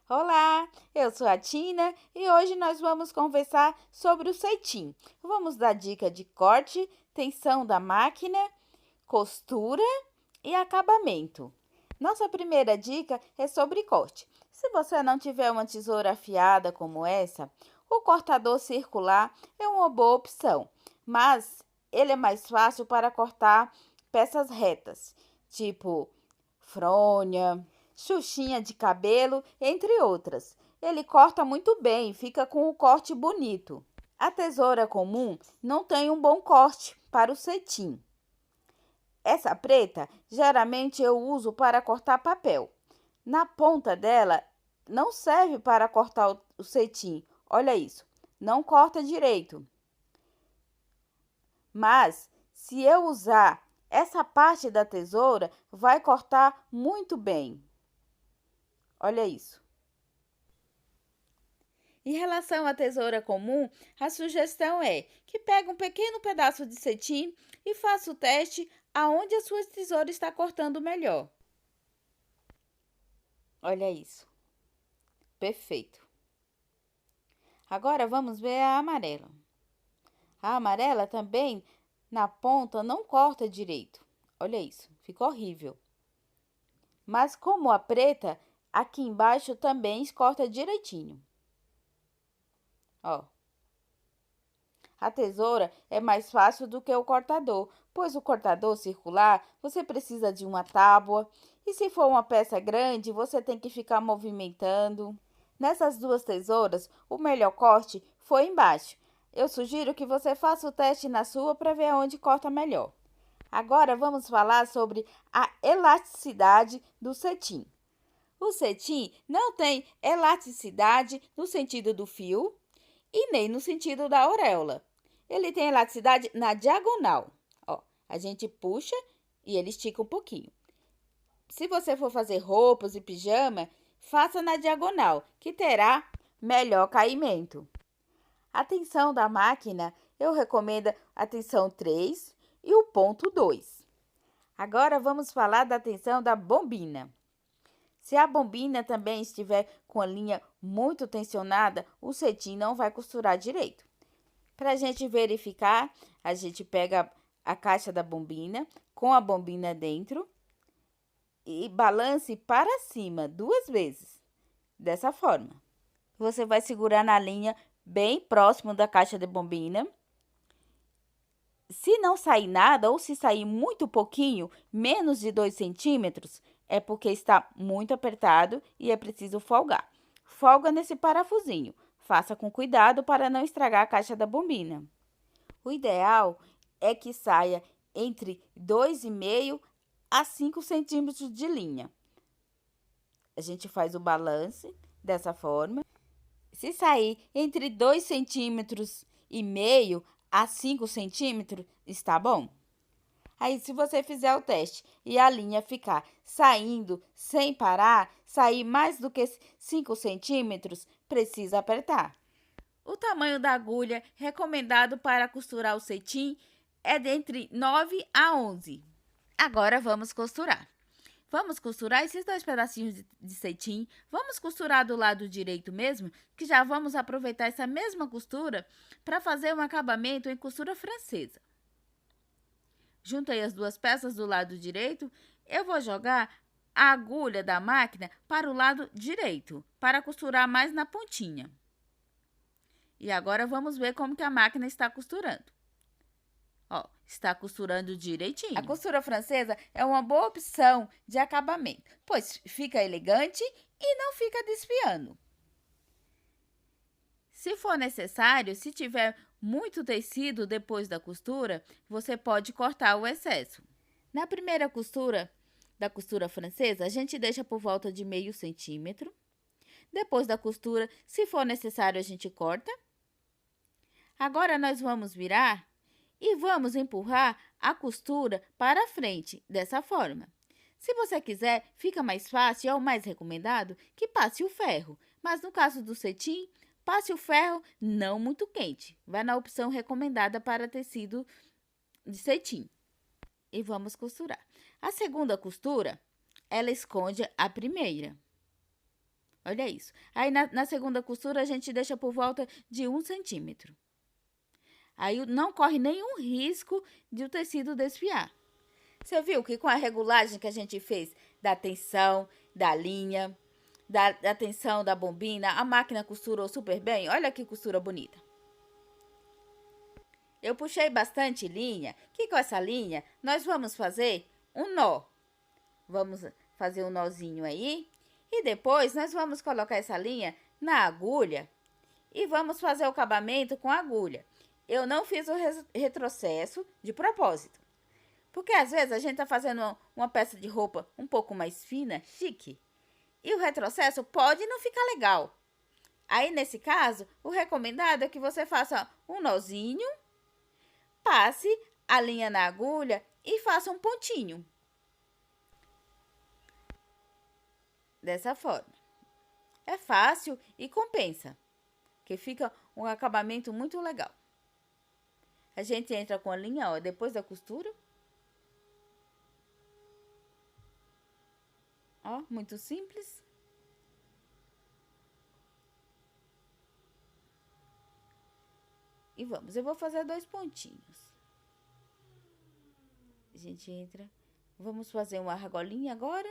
Olá, eu sou a Tina e hoje nós vamos conversar sobre o cetim. Vamos dar dica de corte, tensão da máquina, costura e acabamento. Nossa primeira dica é sobre corte. Se você não tiver uma tesoura afiada como essa, o cortador circular é uma boa opção, mas ele é mais fácil para cortar peças retas, tipo fronha, xuxinha de cabelo, entre outras. Ele corta muito bem, fica com um corte bonito. A tesoura comum não tem um bom corte para o cetim. Essa preta, geralmente eu uso para cortar papel. Na ponta dela, não serve para cortar o cetim. Olha isso, não corta direito. Mas, se eu usar essa parte da tesoura, vai cortar muito bem. Olha isso. Em relação à tesoura comum, a sugestão é que pegue um pequeno pedaço de cetim e faça o teste aonde a sua tesoura está cortando melhor. Olha isso. Perfeito. Agora vamos ver a amarela. A amarela também, na ponta, não corta direito. Olha isso, ficou horrível. Mas como a preta, aqui embaixo também corta direitinho. Ó. A tesoura é mais fácil do que o cortador, pois o cortador circular você precisa de uma tábua e se for uma peça grande você tem que ficar movimentando. Nessas duas tesouras, o melhor corte foi embaixo. Eu sugiro que você faça o teste na sua para ver onde corta melhor. Agora vamos falar sobre a elasticidade do cetim. O cetim não tem elasticidade no sentido do fio e nem no sentido da auréola. Ele tem elasticidade na diagonal. Ó, a gente puxa e ele estica um pouquinho. Se você for fazer roupas e pijama, faça na diagonal, que terá melhor caimento. A tensão da máquina, eu recomendo a tensão 3 e o ponto 2. Agora vamos falar da tensão da bombina. Se a bombina também estiver com a linha muito tensionada, o cetim não vai costurar direito. Para a gente verificar, a gente pega a caixa da bombina com a bombina dentro e balance para cima 2 vezes. Dessa forma. Você vai segurar na linha bem próximo da caixa de bombina. Se não sair nada ou se sair muito pouquinho, menos de 2 centímetros, é porque está muito apertado e é preciso folgar. Folga nesse parafusinho. Faça com cuidado para não estragar a caixa da bombina. O ideal é que saia entre 2,5 a 5 centímetros de linha. A gente faz o balance dessa forma. Se sair entre 2,5 centímetros a 5 centímetros, está bom. Aí, se você fizer o teste e a linha ficar saindo sem parar, sair mais do que 5 centímetros, precisa apertar. O tamanho da agulha recomendado para costurar o cetim é de entre 9 a 11. Agora vamos costurar. Vamos costurar esses 2 pedacinhos de cetim. Vamos costurar do lado direito mesmo, que já vamos aproveitar essa mesma costura para fazer um acabamento em costura francesa. Juntei as 2 peças do lado direito. Eu vou jogar a agulha da máquina para o lado direito, para costurar mais na pontinha. E agora vamos ver como que a máquina está costurando. Ó, está costurando direitinho. A costura francesa é uma boa opção de acabamento, pois fica elegante e não fica desfiando. Se for necessário, se tiver muito tecido depois da costura, você pode cortar o excesso. Na primeira costura da costura francesa, a gente deixa por volta de meio centímetro. Depois da costura, se for necessário, a gente corta. Agora, nós vamos virar e vamos empurrar a costura para frente, dessa forma. Se você quiser, fica mais fácil, é o mais recomendado, que passe o ferro. Mas no caso do cetim, passe o ferro não muito quente. Vai na opção recomendada para tecido de cetim. E vamos costurar. A segunda costura, ela esconde a primeira. Olha isso. Aí, na segunda costura, a gente deixa por volta de 1 centímetro. Aí, não corre nenhum risco de o tecido desfiar. Você viu que com a regulagem que a gente fez da tensão, da linha, da tensão da bombina, a máquina costurou super bem? Olha que costura bonita. Eu puxei bastante linha, que com essa linha nós vamos fazer um nó. Vamos fazer um nozinho aí. E depois nós vamos colocar essa linha na agulha e vamos fazer o acabamento com a agulha. Eu não fiz o retrocesso de propósito. Porque às vezes a gente tá fazendo uma peça de roupa um pouco mais fina, chique. E o retrocesso pode não ficar legal. Aí, nesse caso, o recomendado é que você faça um nozinho, passe a linha na agulha e faça um pontinho. Dessa forma. É fácil e compensa, que fica um acabamento muito legal. A gente entra com a linha, ó, depois da costura. Ó, muito simples. E vamos, eu vou fazer 2 pontinhos. A gente entra, vamos fazer uma argolinha agora.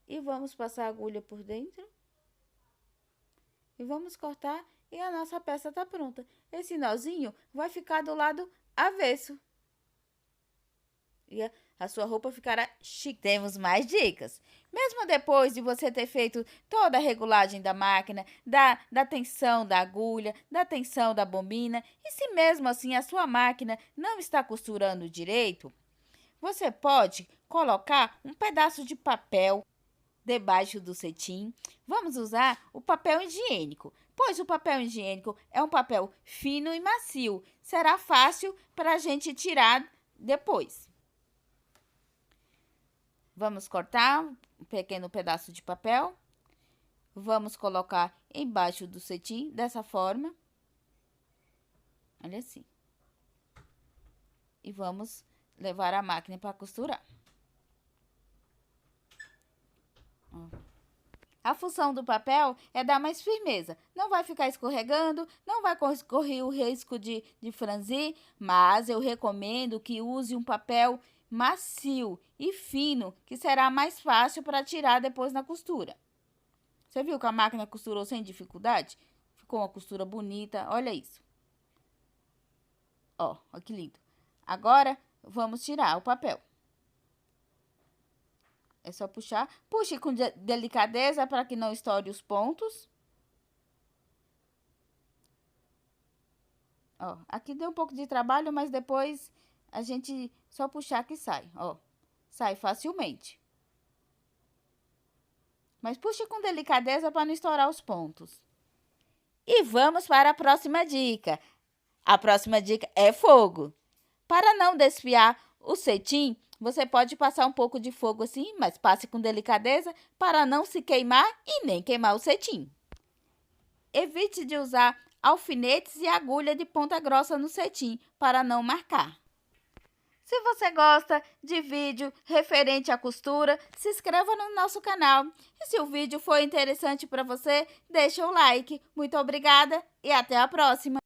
E vamos passar a agulha por dentro. E vamos cortar e a nossa peça tá pronta. Esse nozinho vai ficar do lado avesso. E a sua roupa ficará chique. Temos mais dicas. Mesmo depois de você ter feito toda a regulagem da máquina, da tensão da agulha, da tensão da bombina, e se mesmo assim a sua máquina não está costurando direito, você pode colocar um pedaço de papel debaixo do cetim. Vamos usar o papel higiênico, pois o papel higiênico é um papel fino e macio. Será fácil para a gente tirar depois. Vamos cortar um pequeno pedaço de papel. Vamos colocar embaixo do cetim, dessa forma. Olha assim. E vamos levar a máquina para costurar. A função do papel é dar mais firmeza. Não vai ficar escorregando, não vai correr o risco de franzir, mas eu recomendo que use um papel macio e fino, que será mais fácil para tirar depois na costura. Você viu que a máquina costurou sem dificuldade? Ficou uma costura bonita, olha isso. Ó, olha que lindo. Agora, vamos tirar o papel. É só puxar. Puxe com delicadeza para que não estoure os pontos. Ó, aqui deu um pouco de trabalho, mas depois a gente só puxar que sai, ó. Sai facilmente. Mas puxe com delicadeza para não estourar os pontos. E vamos para a próxima dica. A próxima dica é fogo. Para não desfiar o cetim, você pode passar um pouco de fogo assim, mas passe com delicadeza para não se queimar e nem queimar o cetim. Evite de usar alfinetes e agulha de ponta grossa no cetim para não marcar. Se você gosta de vídeo referente à costura, se inscreva no nosso canal. E se o vídeo foi interessante para você, deixa o like. Muito obrigada e até a próxima!